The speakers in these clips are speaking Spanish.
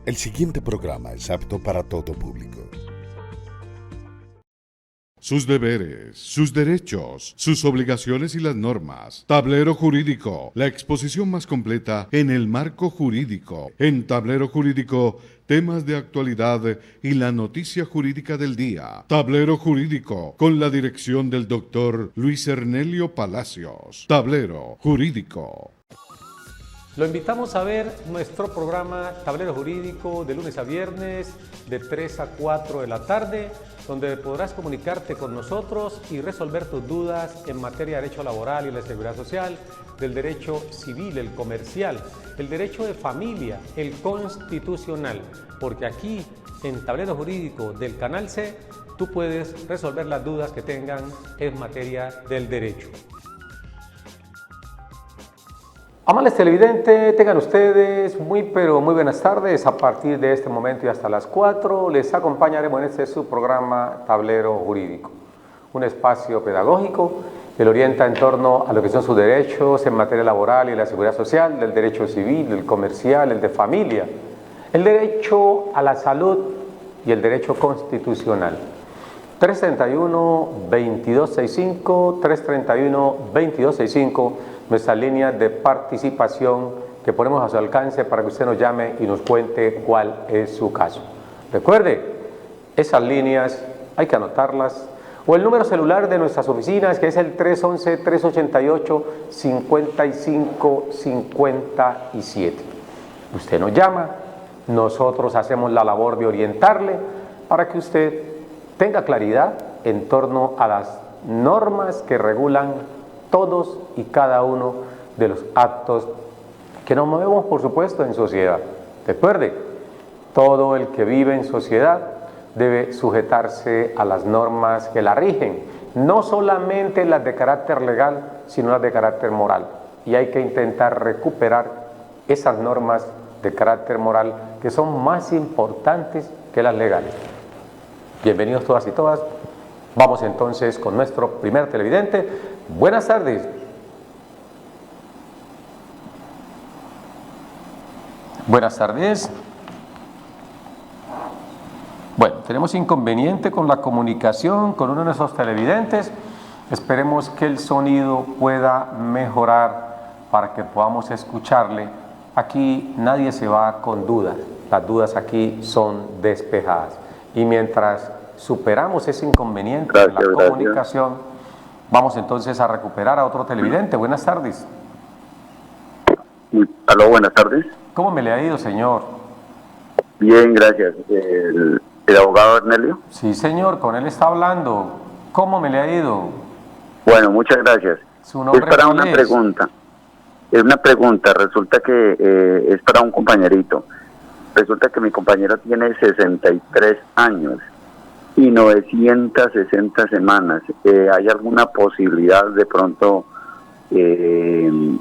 El siguiente programa es apto para todo público. Sus deberes, sus derechos, sus obligaciones y las normas. Tablero Jurídico, la exposición más completa en el marco jurídico. En Tablero Jurídico, temas de actualidad y la noticia jurídica del día. Tablero Jurídico, con la dirección del doctor Luis Ernelio Palacios. Tablero Jurídico. Lo invitamos a ver nuestro programa Tablero Jurídico de lunes a viernes de 3 a 4 de la tarde, donde podrás comunicarte con nosotros y resolver tus dudas en materia de derecho laboral y la seguridad social, del derecho civil, el comercial, el derecho de familia, el constitucional, porque aquí en Tablero Jurídico del Canal C tú puedes resolver las dudas que tengan en materia del derecho. Amables televidentes, tengan ustedes muy buenas tardes. A partir de este momento y hasta las 4 les acompañaremos en su programa Tablero Jurídico, un espacio pedagógico que lo orienta en torno a lo que son sus derechos en materia laboral y la seguridad social, el derecho civil, el comercial, el de familia, el derecho a la salud y el derecho constitucional. 331-2265, 331-2265, nuestra línea de participación que ponemos a su alcance para que usted nos llame y nos cuente cuál es su caso. Recuerde, esas líneas hay que anotarlas, o el número celular de nuestras oficinas, que es el 311-388-5557. Usted nos llama, nosotros hacemos la labor de orientarle para que usted tenga claridad en torno a las normas que regulan todos y cada uno de los actos que nos movemos, por supuesto, en sociedad. Recuerde, todo el que vive en sociedad debe sujetarse a las normas que la rigen, no solamente las de carácter legal, sino las de carácter moral. Y hay que intentar recuperar esas normas de carácter moral que son más importantes que las legales. Bienvenidos todas y todas. Vamos entonces con nuestro primer televidente. Buenas tardes. Buenas tardes. Bueno, tenemos inconveniente con la comunicación con uno de nuestros televidentes. Esperemos que el sonido pueda mejorar para que podamos escucharle. Aquí nadie se va con dudas. Las dudas aquí son despejadas. Y mientras superamos ese inconveniente de la comunicación, vamos entonces a recuperar a otro televidente. Buenas tardes. Aló, buenas tardes. ¿Cómo me le ha ido, señor? Bien, gracias. ¿El abogado Ernelio? Sí, señor, con él está hablando. ¿Cómo me le ha ido? Bueno, muchas gracias. ¿Su nombre es para cuál una es? pregunta. Es una pregunta. Resulta que es para un compañerito. Resulta que mi compañero tiene 63 años y 960 semanas. ¿Hay alguna posibilidad de pronto de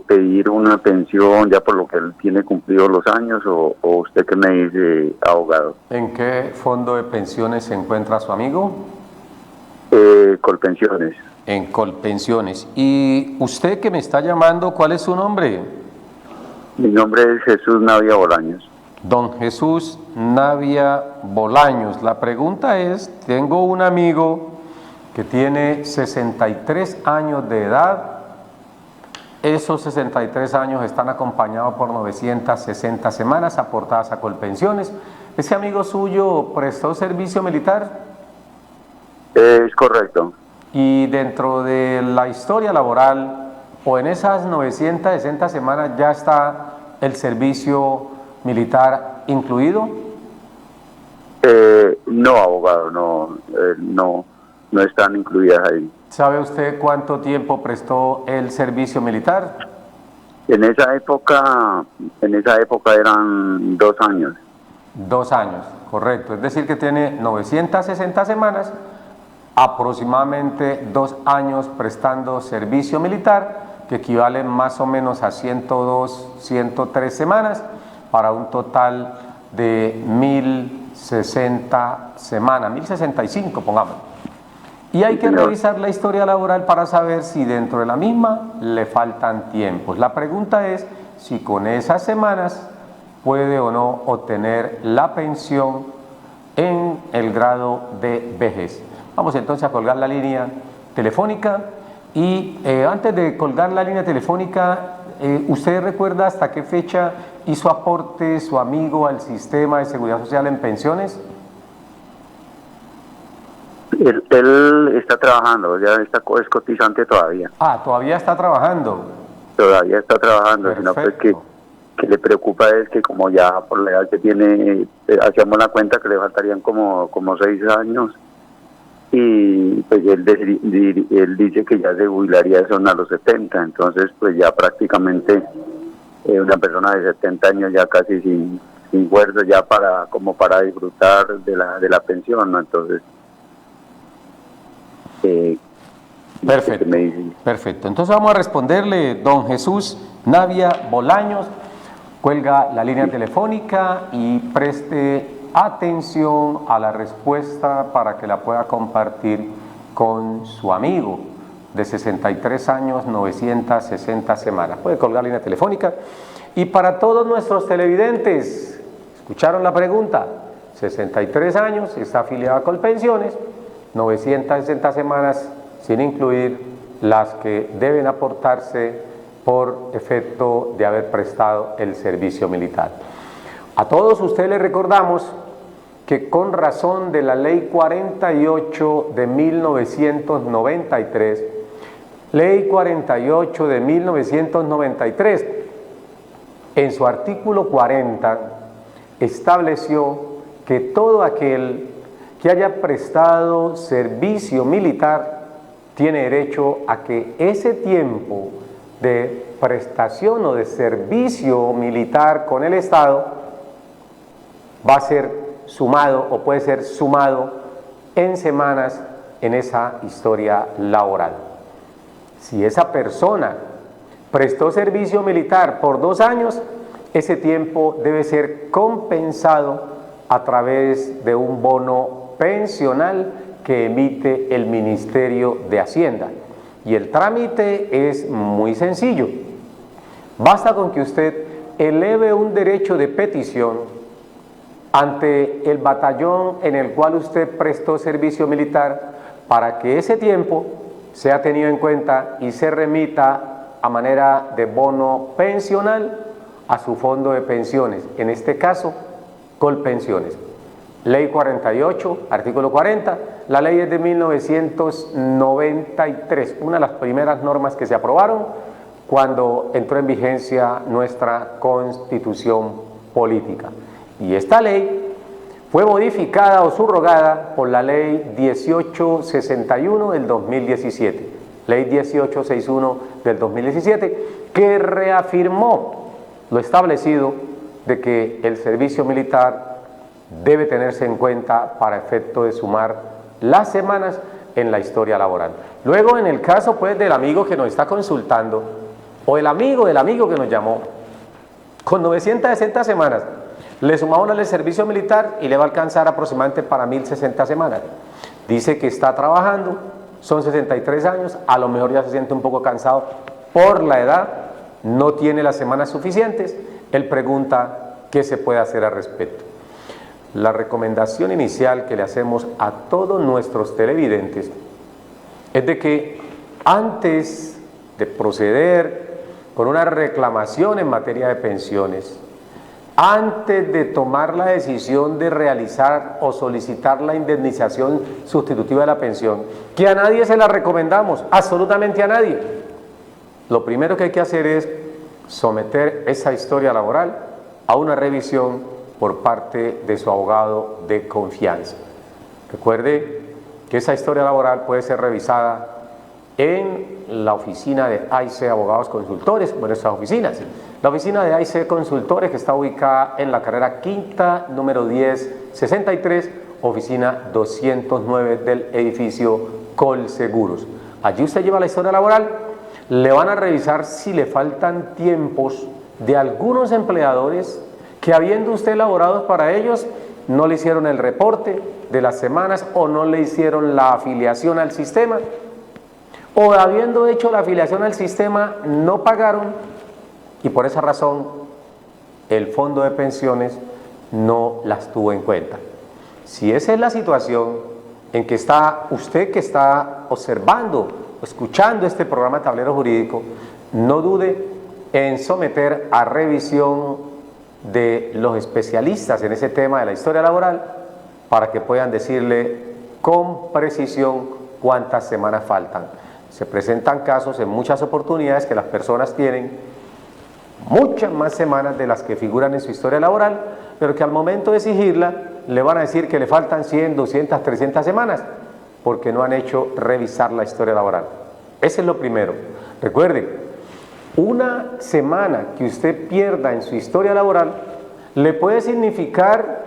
pedir una pensión ya por lo que él tiene cumplidos los años? ¿O usted qué me dice, abogado? ¿En qué fondo de pensiones se encuentra su amigo? Colpensiones. En Colpensiones. ¿Y usted que me está llamando, cuál es su nombre? Mi nombre es Jesús Navia Bolaños. Don Jesús Navia Bolaños. La pregunta es, tengo un amigo que tiene 63 años de edad. Esos 63 años están acompañados por 960 semanas aportadas a Colpensiones. ¿Ese amigo suyo prestó servicio militar? Es correcto. Y dentro de la historia laboral, o en esas 960 semanas, ¿ya está el servicio militar incluido? No, abogado, no están incluidas ahí. ¿Sabe usted cuánto tiempo prestó el servicio militar? En esa época eran 2 años. 2 años, correcto. Es decir, que tiene 960 semanas, aproximadamente 2 años prestando servicio militar, que equivale más o menos a 102, 103 semanas, para un total de 1060 semanas, 1065, pongamos. Y hay que revisar la historia laboral para saber si dentro de la misma le faltan tiempos. La pregunta es si con esas semanas puede o no obtener la pensión en el grado de vejez. Vamos entonces a colgar la línea telefónica y antes de colgar la línea telefónica, ¿usted recuerda hasta qué fecha hizo aporte su amigo al sistema de seguridad social en pensiones? Él está trabajando, ya está, es cotizante todavía. Ah, todavía está trabajando. Todavía está trabajando, sino pues que le preocupa es que como ya por la edad que tiene, hacíamos la cuenta que le faltarían como 6 años, y pues él dice que ya se jubilaría son a los 70, entonces pues ya prácticamente una persona de 70 años ya casi sin fuerza ya para disfrutar de la pensión, ¿no? Entonces perfecto, perfecto. Entonces vamos a responderle, don Jesús Navia Bolaños. Cuelga la línea telefónica y preste atención a la respuesta para que la pueda compartir con su amigo de 63 años, 960 semanas. Puede colgar la línea telefónica. Y para todos nuestros televidentes, ¿escucharon la pregunta? 63 años, está afiliada a Colpensiones, 960 semanas, sin incluir las que deben aportarse por efecto de haber prestado el servicio militar. A todos ustedes les recordamos que con razón de la Ley 48 de 1993, Ley 48 de 1993, en su artículo 40, estableció que todo aquel que haya prestado servicio militar tiene derecho a que ese tiempo de prestación o de servicio militar con el Estado va a ser sumado o puede ser sumado en semanas en esa historia laboral. Si esa persona prestó servicio militar por 2 años, ese tiempo debe ser compensado a través de un bono pensional que emite el Ministerio de Hacienda. Y el trámite es muy sencillo. Basta con que usted eleve un derecho de petición ante el batallón en el cual usted prestó servicio militar para que ese tiempo sea tenido en cuenta y se remita a manera de bono pensional a su fondo de pensiones, en este caso, Colpensiones. Ley 48, artículo 40, la ley es de 1993, una de las primeras normas que se aprobaron cuando entró en vigencia nuestra Constitución Política. Y esta ley fue modificada o subrogada por la Ley 1861 del 2017, Ley 1861 del 2017, que reafirmó lo establecido de que el servicio militar debe tenerse en cuenta para efecto de sumar las semanas en la historia laboral. Luego, en el caso pues del amigo que nos está consultando o el amigo del amigo que nos llamó, con 960 semanas le sumamos el servicio militar y le va a alcanzar aproximadamente para 1060 semanas. Dice que está trabajando, son 63 años, a lo mejor ya se siente un poco cansado por la edad, no tiene las semanas suficientes. Él pregunta qué se puede hacer al respecto. La recomendación inicial que le hacemos a todos nuestros televidentes es de que antes de proceder con una reclamación en materia de pensiones, antes de tomar la decisión de realizar o solicitar la indemnización sustitutiva de la pensión, que a nadie se la recomendamos, absolutamente a nadie, lo primero que hay que hacer es someter esa historia laboral a una revisión por parte de su abogado de confianza. Recuerde que esa historia laboral puede ser revisada en la oficina de AIC Abogados Consultores, en nuestras oficinas. La oficina de AIC Consultores, que está ubicada en la carrera quinta, número 1063, oficina 209 del edificio Colseguros. Allí usted lleva la historia laboral, le van a revisar si le faltan tiempos de algunos empleadores que habiendo usted elaborado para ellos, no le hicieron el reporte de las semanas o no le hicieron la afiliación al sistema, o habiendo hecho la afiliación al sistema no pagaron y por esa razón el fondo de pensiones no las tuvo en cuenta. Si esa es la situación en que está usted, que está observando, escuchando este programa Tablero Jurídico, no dude en someter a revisión de los especialistas en ese tema de la historia laboral para que puedan decirle con precisión cuántas semanas faltan. Se presentan casos en muchas oportunidades que las personas tienen muchas más semanas de las que figuran en su historia laboral, pero que al momento de exigirla le van a decir que le faltan 100, 200, 300 semanas porque no han hecho revisar la historia laboral. Ese es lo primero. Recuerden, una semana que usted pierda en su historia laboral le puede significar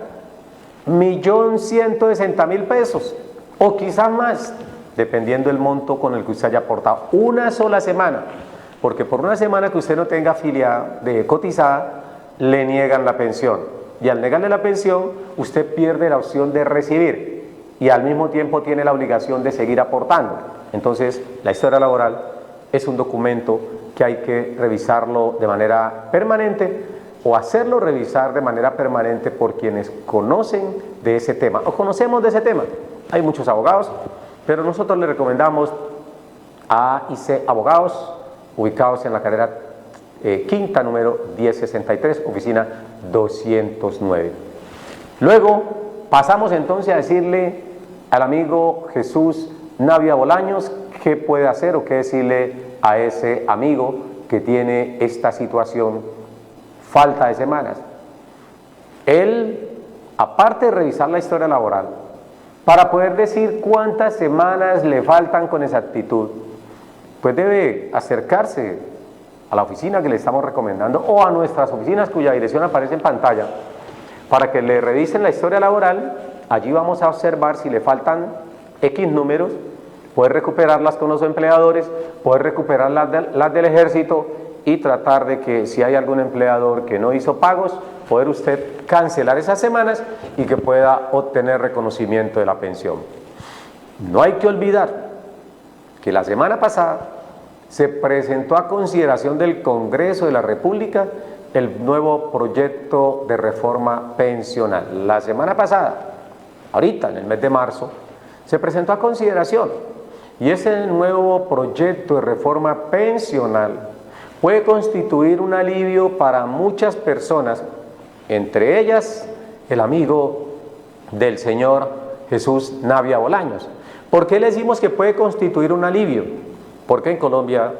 1.160.000 pesos o quizás más, dependiendo del monto con el que usted haya aportado. Una sola semana, porque por una semana que usted no tenga afiliada de cotizada, le niegan la pensión. Y al negarle la pensión, usted pierde la opción de recibir y al mismo tiempo tiene la obligación de seguir aportando. Entonces, la historia laboral es un documento que hay que revisarlo de manera permanente o hacerlo revisar de manera permanente por quienes conocen de ese tema o conocemos de ese tema. Hay muchos abogados, pero nosotros le recomendamos a AIC Abogados, ubicados en la carrera quinta, número 1063, oficina 209. Luego pasamos entonces a decirle al amigo Jesús Navia Bolaños qué puede hacer o qué decirle a ese amigo que tiene esta situación, falta de semanas. Él, aparte de revisar la historia laboral, para poder decir cuántas semanas le faltan con exactitud, pues debe acercarse a la oficina que le estamos recomendando o a nuestras oficinas cuya dirección aparece en pantalla para que le revisen la historia laboral. Allí vamos a observar si le faltan X números, poder recuperarlas con los empleadores, poder recuperar las del ejército y tratar de que si hay algún empleador que no hizo pagos, poder usted cancelar esas semanas y que pueda obtener reconocimiento de la pensión. No hay que olvidar que la semana pasada se presentó a consideración del Congreso de la República el nuevo proyecto de reforma pensional. La semana pasada, ahorita en el mes de marzo, se presentó a consideración y ese nuevo proyecto de reforma pensional puede constituir un alivio para muchas personas, entre ellas el amigo del señor Jesús Navia Bolaños. ¿Por qué le decimos que puede constituir un alivio? Porque en Colombia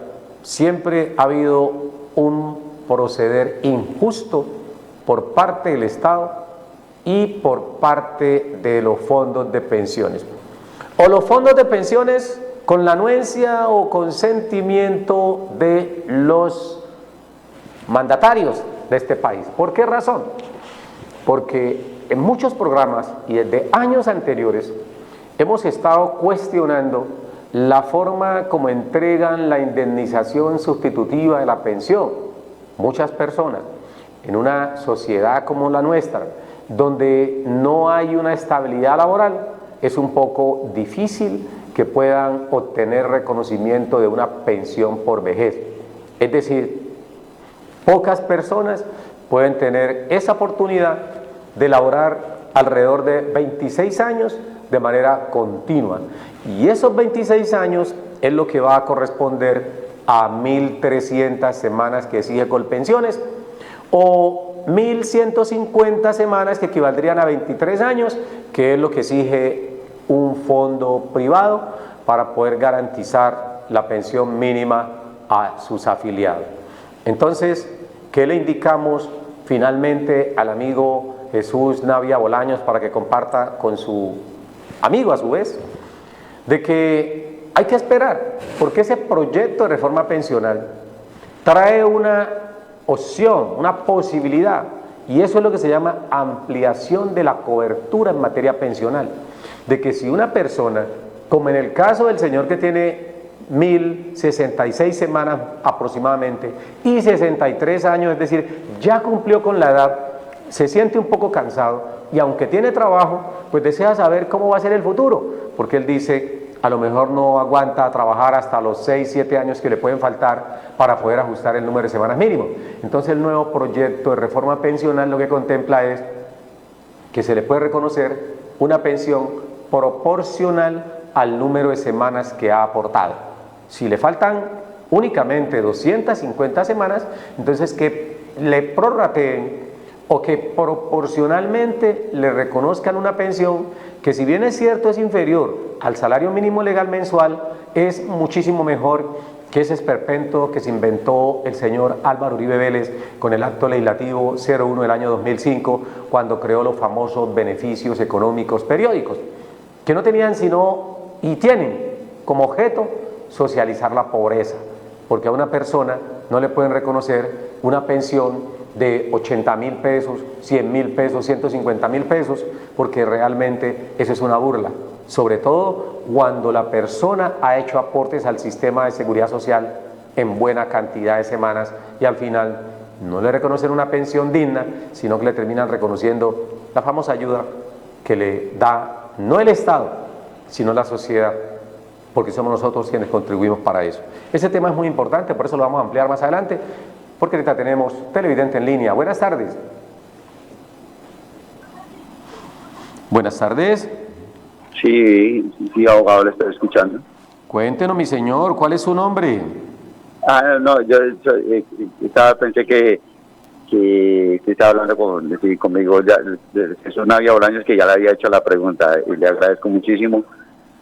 siempre ha habido un proceder injusto por parte del Estado y por parte de los fondos de pensiones. O los fondos de pensiones con la anuencia o consentimiento de los mandatarios de este país. ¿Por qué razón? Porque en muchos programas y desde años anteriores hemos estado cuestionando la forma como entregan la indemnización sustitutiva de la pensión. Muchas personas en una sociedad como la nuestra, donde no hay una estabilidad laboral, es un poco difícil que puedan obtener reconocimiento de una pensión por vejez. Es decir, pocas personas pueden tener esa oportunidad de laborar alrededor de 26 años de manera continua. Y esos 26 años es lo que va a corresponder a 1.300 semanas que exige Colpensiones o 1.150 semanas que equivaldrían a 23 años, que es lo que exige un fondo privado para poder garantizar la pensión mínima a sus afiliados. Entonces, ¿qué le indicamos finalmente al amigo Jesús Navia Bolaños para que comparta con su amigo a su vez? De que hay que esperar, porque ese proyecto de reforma pensional trae una opción, una posibilidad, y eso es lo que se llama ampliación de la cobertura en materia pensional, de que si una persona, como en el caso del señor que tiene 1.066 semanas aproximadamente y 63 años, es decir, ya cumplió con la edad, se siente un poco cansado y aunque tiene trabajo, pues desea saber cómo va a ser el futuro, porque él dice, a lo mejor no aguanta trabajar hasta los 6, 7 años que le pueden faltar para poder ajustar el número de semanas mínimo. Entonces el nuevo proyecto de reforma pensional lo que contempla es que se le puede reconocer una pensión proporcional al número de semanas que ha aportado. Si le faltan únicamente 250 semanas, entonces que le prorrateen o que proporcionalmente le reconozcan una pensión que, si bien es cierto es inferior al salario mínimo legal mensual, es muchísimo mejor que ese esperpento que se inventó el señor Álvaro Uribe Vélez con el acto legislativo 01 del año 2005, cuando creó los famosos beneficios económicos periódicos, que no tenían sino, y tienen como objeto, socializar la pobreza, porque a una persona no le pueden reconocer una pensión de 80.000 pesos, 100.000 pesos, 150.000 pesos, porque realmente eso es una burla, sobre todo cuando la persona ha hecho aportes al sistema de seguridad social en buena cantidad de semanas y al final no le reconocen una pensión digna, sino que le terminan reconociendo la famosa ayuda que le da no el Estado, sino la sociedad, porque somos nosotros quienes contribuimos para eso. Ese tema es muy importante, por eso lo vamos a ampliar más adelante, porque ahorita tenemos televidente en línea. Buenas tardes. Buenas tardes. Sí, abogado, le estoy escuchando. Cuéntenos, mi señor, ¿cuál es su nombre? No, yo pensé que estaba hablando conmigo, ya, es una Navia Bolaños, que ya le había hecho la pregunta, y le agradezco muchísimo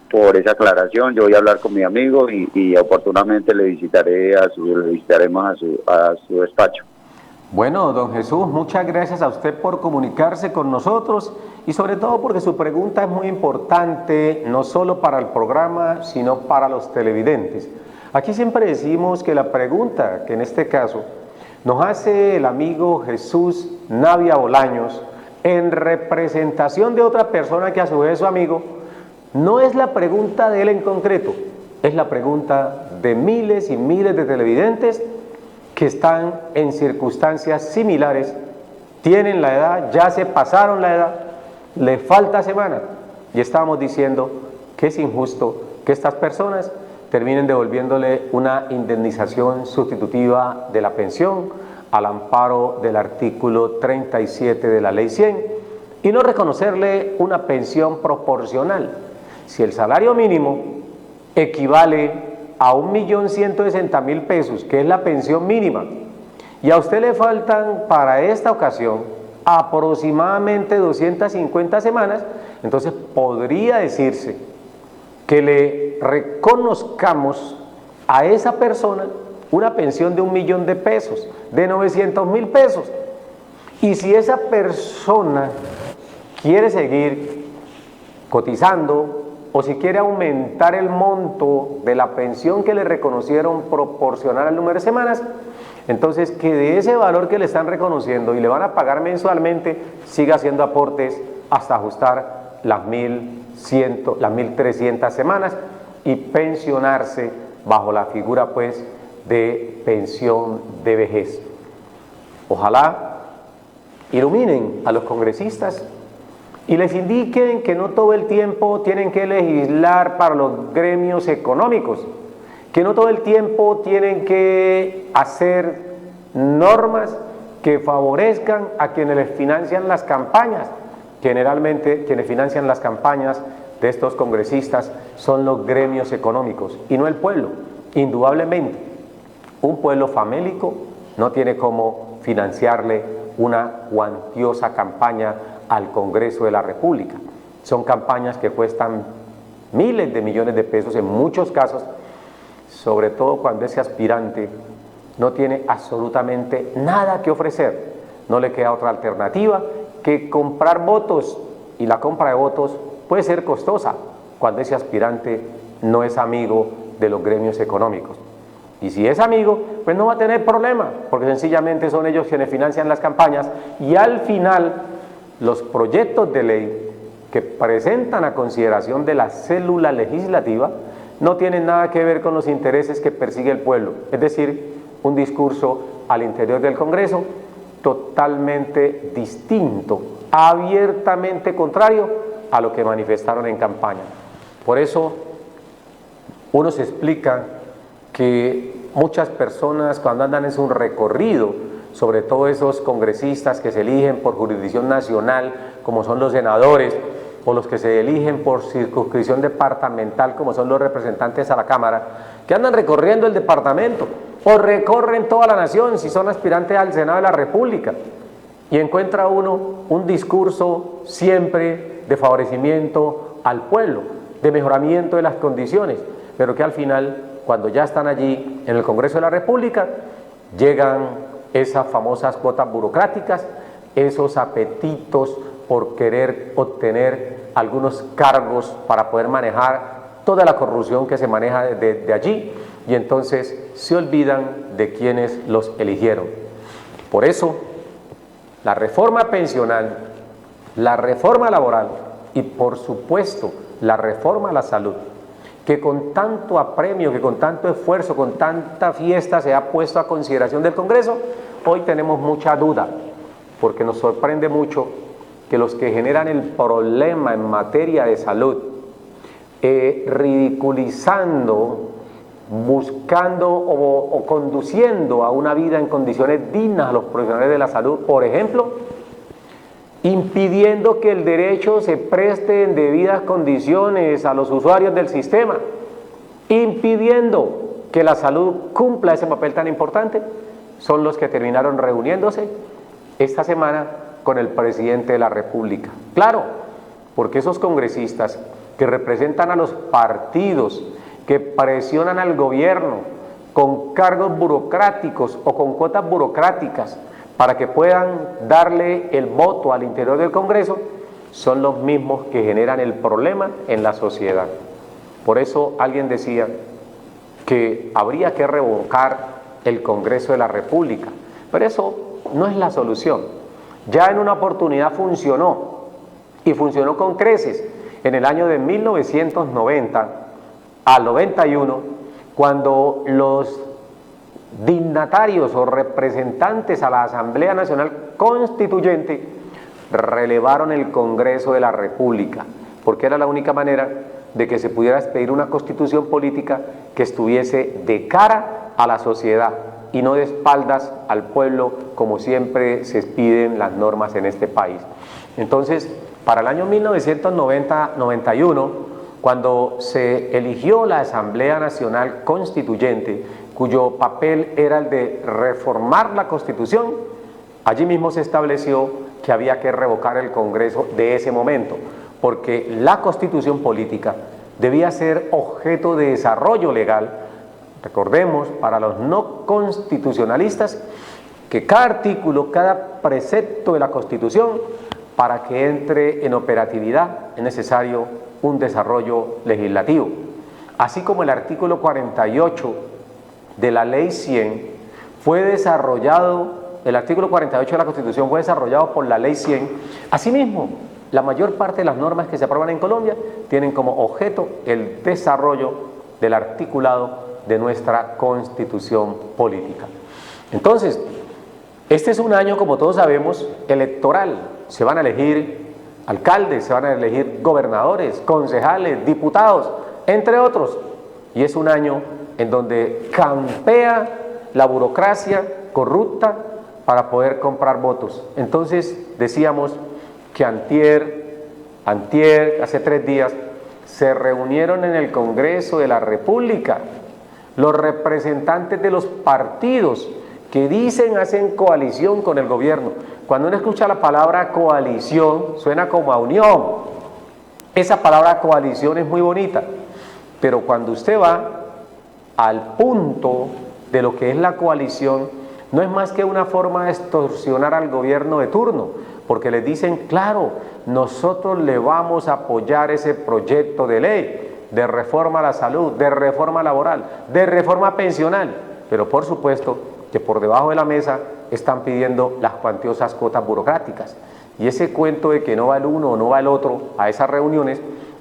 por esa aclaración. Yo voy a hablar con mi amigo y oportunamente le visitaremos a su despacho. Bueno, don Jesús, muchas gracias a usted por comunicarse con nosotros y sobre todo porque su pregunta es muy importante, no solo para el programa, sino para los televidentes. Aquí siempre decimos que la pregunta, que en este caso nos hace el amigo Jesús Navia Bolaños, en representación de otra persona que a su vez es su amigo, no es la pregunta de él en concreto, es la pregunta de miles y miles de televidentes que están en circunstancias similares, tienen la edad, ya se pasaron la edad, le falta semana, y estamos diciendo que es injusto que estas personas terminen devolviéndole una indemnización sustitutiva de la pensión al amparo del artículo 37 de la Ley 100 y no reconocerle una pensión proporcional. Si el salario mínimo equivale a 1.160.000 pesos, que es la pensión mínima, y a usted le faltan para esta ocasión aproximadamente 250 semanas, entonces podría decirse que le reconozcamos a esa persona una pensión de 1.000.000 de pesos, de 900.000 pesos. Y si esa persona quiere seguir cotizando, o si quiere aumentar el monto de la pensión que le reconocieron proporcional al número de semanas, entonces que de ese valor que le están reconociendo y le van a pagar mensualmente, siga haciendo aportes hasta ajustar las 1.300 semanas y pensionarse bajo la figura pues de pensión de vejez. Ojalá iluminen a los congresistas y les indiquen que no todo el tiempo tienen que legislar para los gremios económicos, que no todo el tiempo tienen que hacer normas que favorezcan a quienes les financian las campañas. Generalmente quienes financian las campañas de estos congresistas son los gremios económicos y no el pueblo. Indudablemente, un pueblo famélico no tiene cómo financiarle una cuantiosa campaña al Congreso de la República. Son campañas que cuestan miles de millones de pesos en muchos casos, sobre todo cuando ese aspirante no tiene absolutamente nada que ofrecer. No le queda otra alternativa que comprar votos, y la compra de votos puede ser costosa cuando ese aspirante no es amigo de los gremios económicos. Y si es amigo, pues no va a tener problema, porque sencillamente son ellos quienes financian las campañas y al final los proyectos de ley que presentan a consideración de la célula legislativa no tienen nada que ver con los intereses que persigue el pueblo, es decir, un discurso al interior del Congreso totalmente distinto, abiertamente contrario a lo que manifestaron en campaña. Por eso uno se explica que muchas personas cuando andan en su recorrido, sobre todo esos congresistas que se eligen por jurisdicción nacional, como son los senadores, o los que se eligen por circunscripción departamental, como son los representantes a la Cámara, que andan recorriendo el departamento, o recorren toda la nación si son aspirantes al Senado de la República, y encuentra uno un discurso siempre de favorecimiento al pueblo, de mejoramiento de las condiciones, pero que al final, cuando ya están allí en el Congreso de la República, llegan esas famosas cuotas burocráticas, esos apetitos por querer obtener algunos cargos para poder manejar toda la corrupción que se maneja de allí, y entonces se olvidan de quienes los eligieron. Por eso, la reforma pensional, la reforma laboral y por supuesto la reforma a la salud, que con tanto apremio, que con tanto esfuerzo, con tanta fiesta se ha puesto a consideración del Congreso, hoy tenemos mucha duda, porque nos sorprende mucho que los que generan el problema en materia de salud, ridiculizando, buscando o conduciendo a una vida en condiciones dignas a los profesionales de la salud, por ejemplo, impidiendo que el derecho se preste en debidas condiciones a los usuarios del sistema, impidiendo que la salud cumpla ese papel tan importante, son los que terminaron reuniéndose esta semana con el presidente de la República. Claro, porque esos congresistas que representan a los partidos, que presionan al gobierno con cargos burocráticos o con cuotas burocráticas para que puedan darle el voto al interior del Congreso, son los mismos que generan el problema en la sociedad. Por eso alguien decía que habría que revocar el Congreso de la República, pero eso no es la solución. Ya en una oportunidad funcionó, y funcionó con creces, en el año de 1990 al 91, cuando los dignatarios o representantes a la Asamblea Nacional Constituyente relevaron el Congreso de la República, porque era la única manera de que se pudiera expedir una constitución política que estuviese de cara a la sociedad y no de espaldas al pueblo, como siempre se expiden las normas en este país. Entonces, para el año 1990-91, cuando se eligió la Asamblea Nacional Constituyente, cuyo papel era el de reformar la Constitución, allí mismo se estableció que había que revocar el Congreso de ese momento, porque la Constitución política debía ser objeto de desarrollo legal. Recordemos, para los no constitucionalistas, que cada artículo, cada precepto de la Constitución, para que entre en operatividad es necesario un desarrollo legislativo. Así como el artículo 48 de la Ley 100 fue desarrollado, el artículo 48 de la Constitución fue desarrollado por la Ley 100, asimismo, la mayor parte de las normas que se aprueban en Colombia tienen como objeto el desarrollo del articulado de nuestra Constitución política. Entonces, este es un año, como todos sabemos, electoral. Se van a elegir alcaldes, se van a elegir gobernadores, concejales, diputados, entre otros. Y es un año en donde campea la burocracia corrupta para poder comprar votos. Entonces, decíamos que hace 3 días, se reunieron en el Congreso de la República los representantes de los partidos que dicen hacen coalición con el gobierno. Cuando uno escucha la palabra coalición, suena como a unión. Esa palabra coalición es muy bonita, pero cuando usted va al punto de lo que es la coalición, no es más que una forma de extorsionar al gobierno de turno, porque les dicen, claro, nosotros le vamos a apoyar ese proyecto de ley de reforma a la salud, de reforma laboral, de reforma pensional, pero por supuesto que por debajo de la mesa están pidiendo las cuantiosas cuotas burocráticas. Y ese cuento de que no va el uno o no va el otro a esas reuniones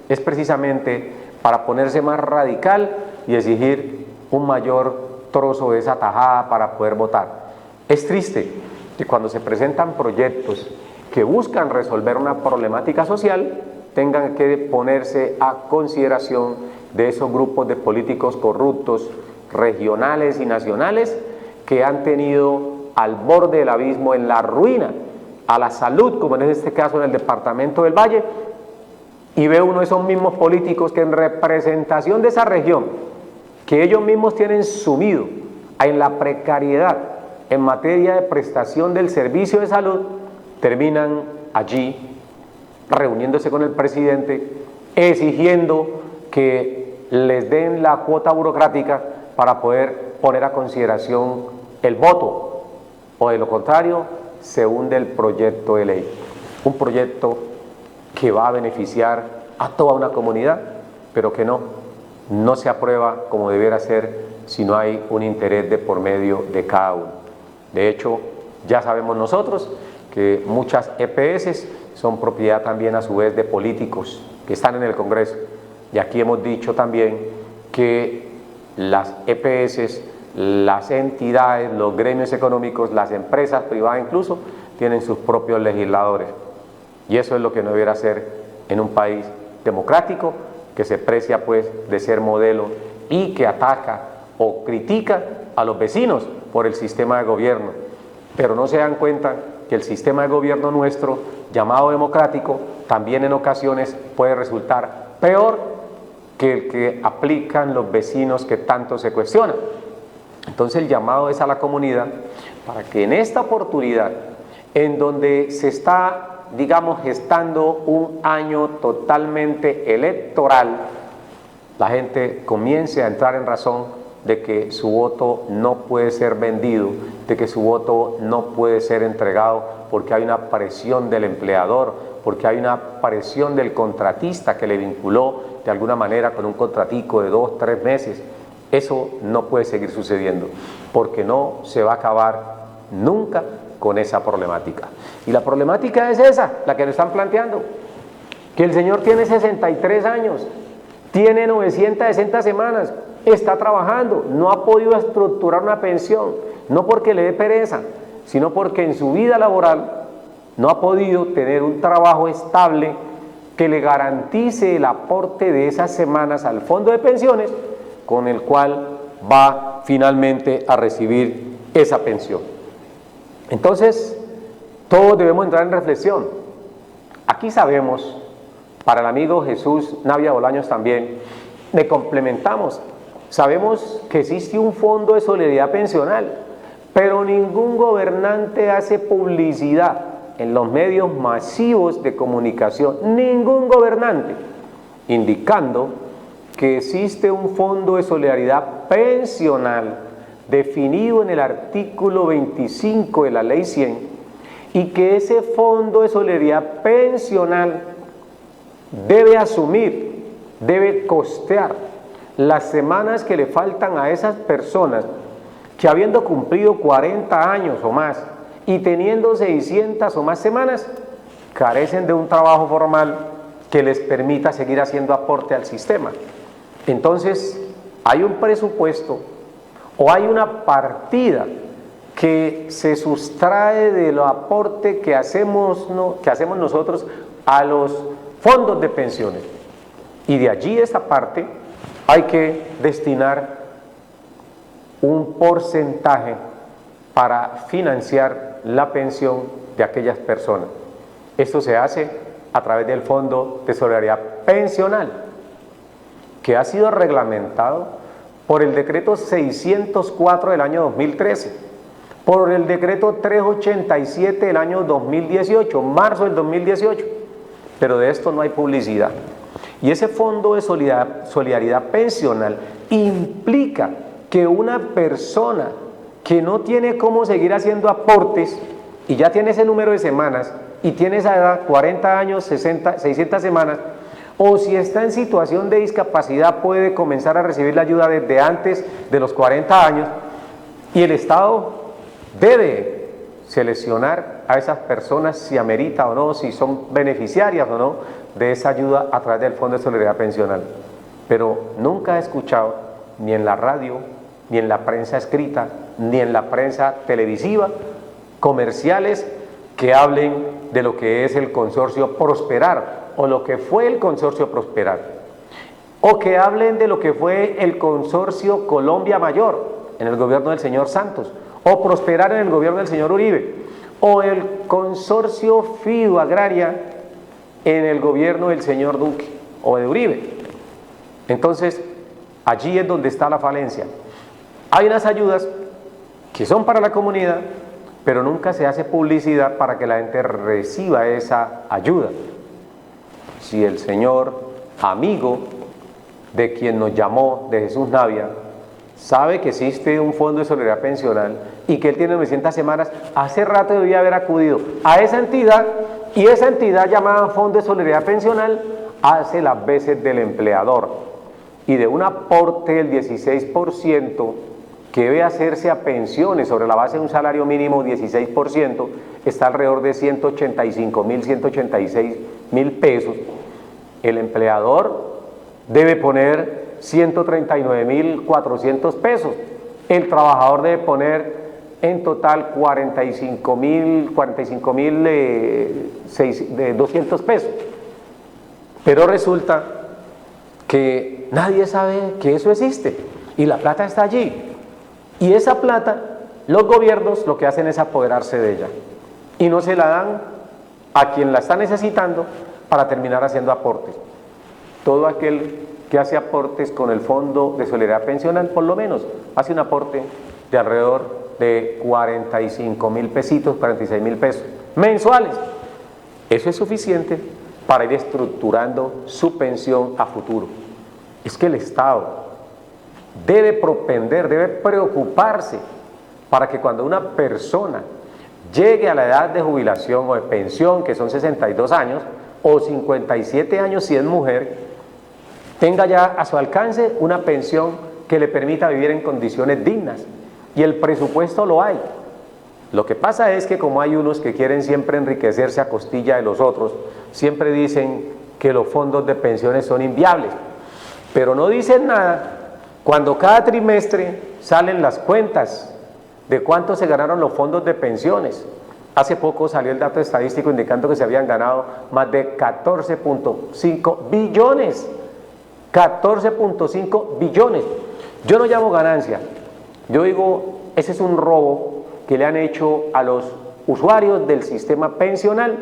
es precisamente para ponerse más radical y exigir un mayor trozo de esa tajada para poder votar. Es triste que cuando se presentan proyectos que buscan resolver una problemática social, tengan que ponerse a consideración de esos grupos de políticos corruptos regionales y nacionales que han tenido al borde del abismo, en la ruina, a la salud, como en este caso en el departamento del Valle, y ve uno de esos mismos políticos que en representación de esa región, que ellos mismos tienen sumido en la precariedad en materia de prestación del servicio de salud, terminan allí reuniéndose con el presidente, exigiendo que les den la cuota burocrática para poder poner a consideración el voto, o de lo contrario se hunde el proyecto de ley, un proyecto que va a beneficiar a toda una comunidad, pero que no se aprueba como debiera ser si no hay un interés de por medio de cada uno. De hecho, ya sabemos nosotros que muchas EPS son propiedad también a su vez de políticos que están en el Congreso, y aquí hemos dicho también que las EPS, las entidades, los gremios económicos, las empresas privadas incluso, tienen sus propios legisladores, y eso es lo que no debiera ser en un país democrático que se precia pues de ser modelo y que ataca o critica a los vecinos por el sistema de gobierno, pero no se dan cuenta que el sistema de gobierno nuestro, llamado democrático, también en ocasiones puede resultar peor que el que aplican los vecinos que tanto se cuestionan. Entonces el llamado es a la comunidad para que en esta oportunidad, en donde se está, digamos, gestando un año totalmente electoral, la gente comience a entrar en razón de que su voto no puede ser vendido, de que su voto no puede ser entregado porque hay una presión del empleador, porque hay una presión del contratista que le vinculó de alguna manera con un contratico de 2, 3 meses. Eso no puede seguir sucediendo, porque no se va a acabar nunca con esa problemática. Y la problemática es esa, la que nos están planteando, que el señor tiene 63 años, tiene 960 semanas, está trabajando, no ha podido estructurar una pensión, no porque le dé pereza, sino porque en su vida laboral no ha podido tener un trabajo estable que le garantice el aporte de esas semanas al fondo de pensiones, con el cual va finalmente a recibir esa pensión. Entonces, todos debemos entrar en reflexión. Aquí sabemos, para el amigo Jesús Navia Bolaños también, le complementamos, sabemos que existe un fondo de solidaridad pensional, pero ningún gobernante hace publicidad en los medios masivos de comunicación, ningún gobernante, indicando que existe un fondo de solidaridad pensional definido en el artículo 25 de la Ley 100, y que ese fondo de solidaridad pensional debe asumir, debe costear las semanas que le faltan a esas personas que, habiendo cumplido 40 años o más y teniendo 600 o más semanas, carecen de un trabajo formal que les permita seguir haciendo aporte al sistema. Entonces, hay un presupuesto o hay una partida que se sustrae del aporte que hacemos nosotros a los fondos de pensiones, y de allí esta parte hay que destinar un porcentaje para financiar la pensión de aquellas personas. Esto se hace a través del Fondo de Solidaridad Pensional, que ha sido reglamentado por el decreto 604 del año 2013, por el decreto 387 del año 2018, marzo del 2018, pero de esto no hay publicidad. Y ese fondo de solidaridad pensional implica que una persona que no tiene cómo seguir haciendo aportes y ya tiene ese número de semanas y tiene esa edad, 40 años, 600 semanas, o si está en situación de discapacidad puede comenzar a recibir la ayuda desde antes de los 40 años, y el Estado debe seleccionar a esas personas si amerita o no, si son beneficiarias o no de esa ayuda a través del Fondo de Solidaridad Pensional. Pero nunca he escuchado, ni en la radio, ni en la prensa escrita, ni en la prensa televisiva, comerciales que hablen de lo que es el consorcio Prosperar o lo que fue el consorcio Prosperar. o que hablen de lo que fue el consorcio Colombia Mayor en el gobierno del señor Santos, o Prosperar en el gobierno del señor Uribe, o el consorcio Fido Agraria en el gobierno del señor Duque o de Uribe. Entonces, allí es donde está la falencia. Hay unas ayudas que son para la comunidad, pero nunca se hace publicidad para que la gente reciba esa ayuda. Si el señor amigo de quien nos llamó, de Jesús Navia, sabe que existe un fondo de solidaridad pensional y que él tiene 900 semanas, hace rato debía haber acudido a esa entidad, y esa entidad llamada Fondo de Solidaridad Pensional hace las veces del empleador, y de un aporte del 16% que debe hacerse a pensiones sobre la base de un salario mínimo 16%, está alrededor de 185.000, 186.000 pesos. El empleador debe poner 139.400 pesos. El trabajador debe poner en total 45.200 pesos. Pero resulta que nadie sabe que eso existe y la plata está allí. Y esa plata, los gobiernos lo que hacen es apoderarse de ella y no se la dan a quien la está necesitando para terminar haciendo aportes. Todo aquel que hace aportes con el Fondo de Solidaridad Pensional, por lo menos, hace un aporte de alrededor de 45.000 pesitos, 46.000 pesos mensuales. Eso es suficiente para ir estructurando su pensión a futuro. Es que el Estado debe propender, debe preocuparse para que cuando una persona llegue a la edad de jubilación o de pensión, que son 62 años, o 57 años si es mujer, tenga ya a su alcance una pensión que le permita vivir en condiciones dignas. Y el presupuesto lo hay. Lo que pasa es que como hay unos que quieren siempre enriquecerse a costilla de los otros, siempre dicen que los fondos de pensiones son inviables, pero no dicen nada cuando cada trimestre salen las cuentas de cuánto se ganaron los fondos de pensiones. Hace poco salió el dato estadístico indicando que se habían ganado más de 14.5 billones. 14.5 billones. Yo no llamo ganancia, yo digo, ese es un robo que le han hecho a los usuarios del sistema pensional,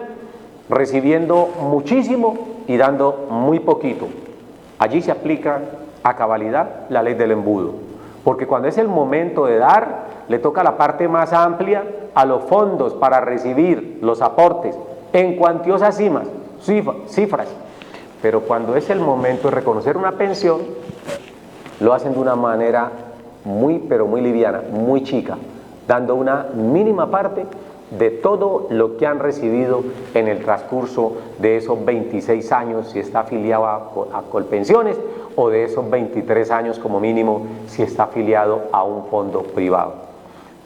recibiendo muchísimo y dando muy poquito. Allí se aplica a cabalidad la ley del embudo, porque cuando es el momento de dar, le toca la parte más amplia a los fondos para recibir los aportes en cuantiosas cifras, pero cuando es el momento de reconocer una pensión, lo hacen de una manera muy, pero muy liviana, muy chica, dando una mínima parte de todo lo que han recibido en el transcurso de esos 26 años si está afiliado a Colpensiones, o de esos 23 años como mínimo si está afiliado a un fondo privado.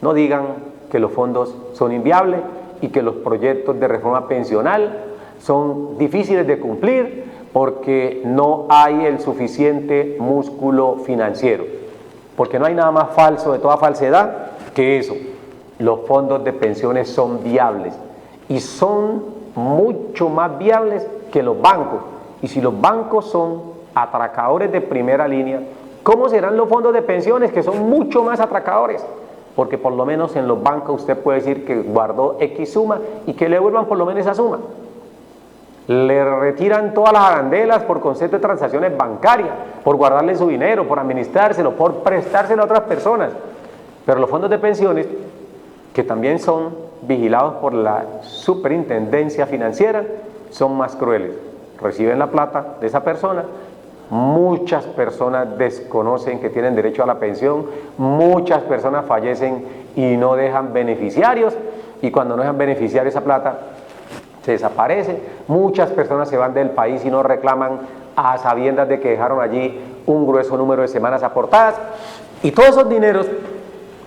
No digan que los fondos son inviables y que los proyectos de reforma pensional son difíciles de cumplir porque no hay el suficiente músculo financiero, porque no hay nada más falso de toda falsedad que eso. Los fondos de pensiones son viables y son mucho más viables que los bancos. Y si los bancos son atracadores de primera línea, ¿cómo serán los fondos de pensiones, que son mucho más atracadores? Porque por lo menos en los bancos usted puede decir que guardó X suma y que le devuelvan por lo menos esa suma. Le retiran todas las arandelas por concepto de transacciones bancarias, por guardarle su dinero, por administrárselo, por prestárselo a otras personas. Pero los fondos de pensiones, que también son vigilados por la superintendencia financiera, son más crueles. Reciben la plata de esa persona, muchas personas desconocen que tienen derecho a la pensión, muchas personas fallecen y no dejan beneficiarios, y cuando no dejan beneficiarios esa plata se desaparece, muchas personas se van del país y no reclaman a sabiendas de que dejaron allí un grueso número de semanas aportadas, y todos esos dineros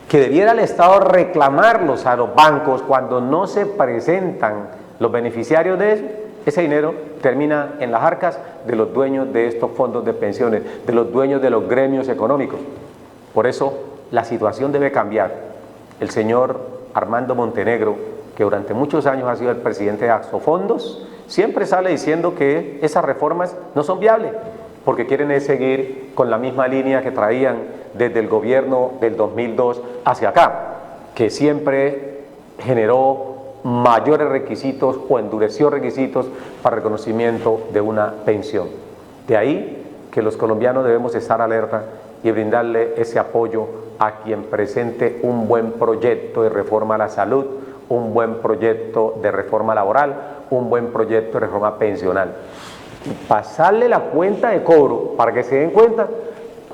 que debiera el Estado reclamarlos a los bancos cuando no se presentan los beneficiarios de eso, ese dinero termina en las arcas de los dueños de estos fondos de pensiones, de los dueños de los gremios económicos. Por eso la situación debe cambiar. El señor Armando Montenegro, que durante muchos años ha sido el presidente de Axofondos, siempre sale diciendo que esas reformas no son viables, porque quieren es seguir con la misma línea que traían desde el gobierno del 2002 hacia acá, que siempre generó mayores requisitos o endureció requisitos para reconocimiento de una pensión. De ahí que los colombianos debemos estar alerta y brindarle ese apoyo a quien presente un buen proyecto de reforma a la salud, un buen proyecto de reforma laboral, un buen proyecto de reforma pensional. Pasarle la cuenta de cobro para que se den cuenta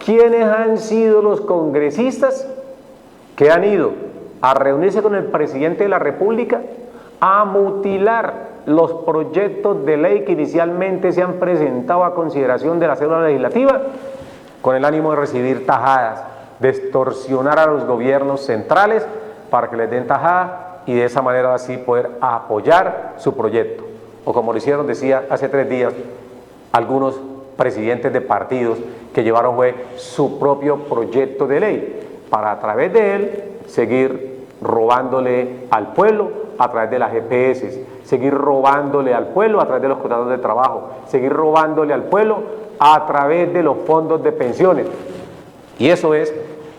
quiénes han sido los congresistas que han ido a reunirse con el presidente de la República a mutilar los proyectos de ley que inicialmente se han presentado a consideración de la célula legislativa con el ánimo de recibir tajadas, de extorsionar a los gobiernos centrales para que les den tajada y de esa manera así poder apoyar su proyecto. O como lo hicieron, decía hace 3 días, algunos presidentes de partidos que llevaron fue su propio proyecto de ley para a través de él seguir robándole al pueblo a través de las EPS, seguir robándole al pueblo a través de los contratos de trabajo, seguir robándole al pueblo a través de los fondos de pensiones. Y eso es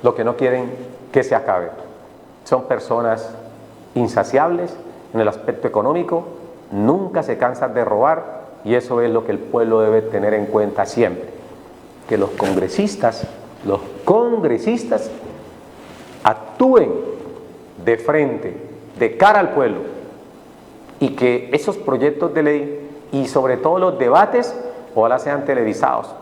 lo que no quieren que se acabe. Son personas insaciables en el aspecto económico, nunca se cansan de robar y eso es lo que el pueblo debe tener en cuenta siempre. Que los congresistas actúen de frente, de cara al pueblo y que esos proyectos de ley y sobre todo los debates ojalá sean televisados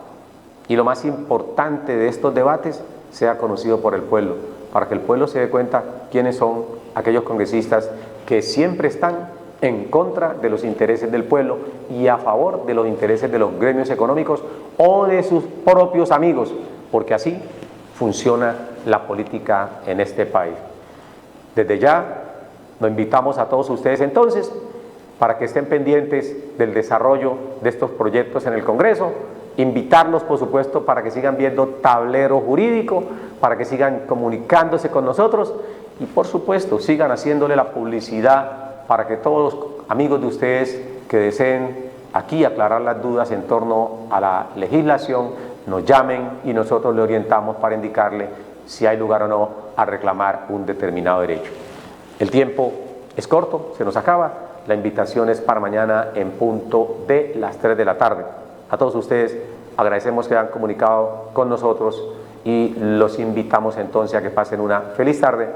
y lo más importante de estos debates sea conocido por el pueblo, para que el pueblo se dé cuenta quiénes son aquellos congresistas que siempre están en contra de los intereses del pueblo y a favor de los intereses de los gremios económicos o de sus propios amigos, porque así funciona la política en este país. Desde ya, nos invitamos a todos ustedes entonces para que estén pendientes del desarrollo de estos proyectos en el Congreso, invitarlos por supuesto para que sigan viendo Tablero Jurídico, para que sigan comunicándose con nosotros y por supuesto sigan haciéndole la publicidad para que todos los amigos de ustedes que deseen aquí aclarar las dudas en torno a la legislación nos llamen y nosotros le orientamos para indicarle si hay lugar o no a reclamar un determinado derecho. El tiempo es corto, se nos acaba. La invitación es para mañana en punto de las 3 de la tarde. A todos ustedes agradecemos que han comunicado con nosotros y los invitamos entonces a que pasen una feliz tarde,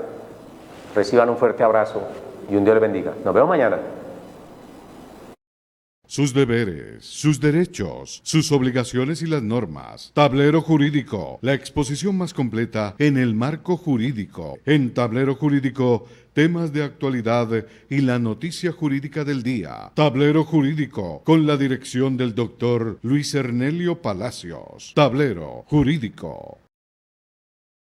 reciban un fuerte abrazo y un Dios les bendiga. Nos vemos mañana. Sus deberes, sus derechos, sus obligaciones y las normas. Tablero Jurídico, la exposición más completa en el marco jurídico. En Tablero Jurídico, temas de actualidad y la noticia jurídica del día. Tablero Jurídico, con la dirección del doctor Luis Ernelio Palacios. Tablero Jurídico.